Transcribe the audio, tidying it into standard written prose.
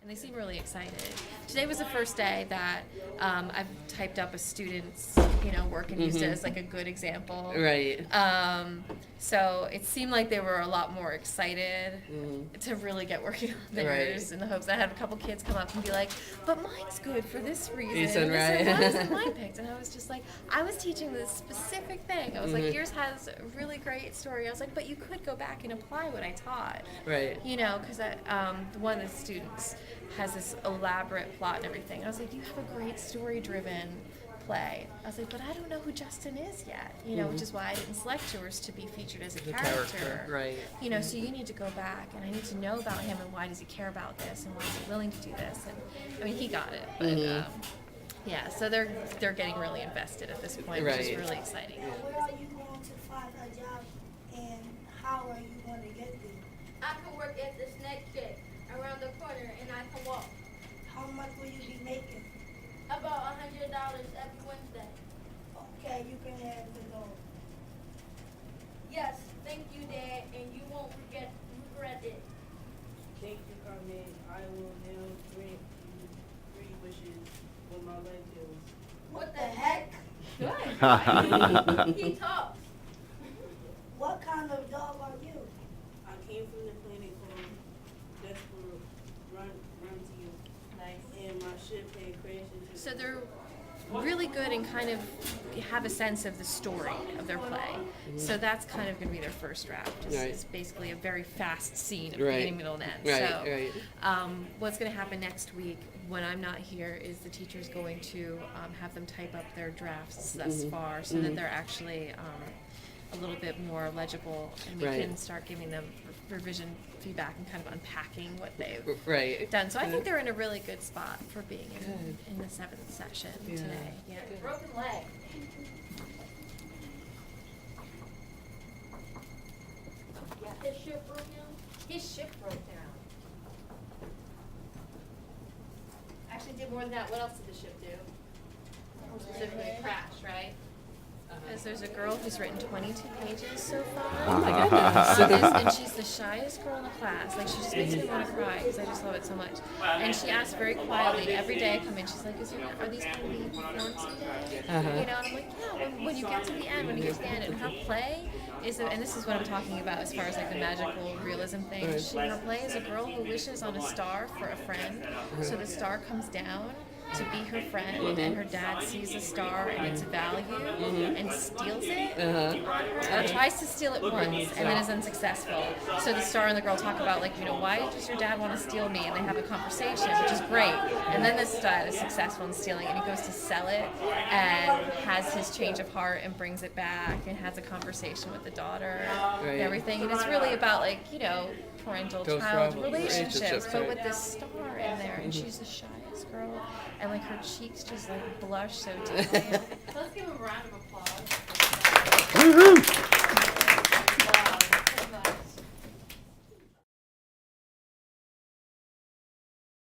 And they seem really excited. Today was the first day that I've typed up a student's, work and used it as like a good example. Right. So it seemed like they were a lot more excited to really get working on theirs in the hopes. I had a couple kids come up and be like, "But mine's good for this reason." Right. Why wasn't mine picked? And I was just like, I was teaching this specific thing. I was like, yours has a really great story. I was like, but you could go back and apply what I taught. Right. Because one of the students has this elaborate plot and everything. I was like, you have a great story-driven play. I was like, but I don't know who Justin is yet, which is why I didn't select yours to be featured as a character. Right. So you need to go back, and I need to know about him and why does he care about this and why is he willing to do this. And I mean, he got it, but yeah. So they're getting really invested at this point, which is really exciting. Where are you going to find a job, and how are you going to get there? I can work at the snack shack around the corner, and I can walk. How much will you be making? About $100 every Wednesday. Okay, you can have the goal. Yes, thank you, Dad, and you won't regret it. Thank you, Carmen. I will now grant you 3 wishes when my leg heals. What the heck? Good. He talks. What kind of dog are you? I came from the planet called Desperate Run to You. Nice. And my ship had crashed into. So they're really good and kind of have a sense of the story of their play. So that's kind of going to be their first draft. It's basically a very fast scene of beginning, middle, and end. What's going to happen next week when I'm not here is the teacher's going to have them type up their drafts thus far so that they're actually a little bit more legible, and we can start giving them revision feedback and kind of unpacking what they've done. So I think they're in a really good spot for being in the 7th session today. Yeah. Broken leg. His ship broke down? His ship broke down. Actually did more than that. What else did the ship do? Specifically crash, right? Because there's a girl who's written 22 pages so far. Oh my goodness. And she's the shyest girl in the class. Like, she just makes me want to cry because I just love it so much. And she asks very quietly every day I come in, she's like, are these going to be performed today? And I'm like, yeah, when you get to the end, and her play is, and this is what I'm talking about as far as like the magical realism thing. Her play is a girl who wishes on a star for a friend. So the star comes down to be her friend, and her dad sees a star and its value and steals it, or tries to steal it once and then is unsuccessful. So the star and the girl talk about, like, why does your dad want to steal me? And they have a conversation, which is great. And then this dad is successful in stealing, and he goes to sell it and has his change of heart and brings it back and has a conversation with the daughter and everything. And it's really about, like, parental-child relationships, but with this star in there, and she's the shyest girl, and like her cheeks just like blush so deeply. Let's give him a round of applause. Woohoo!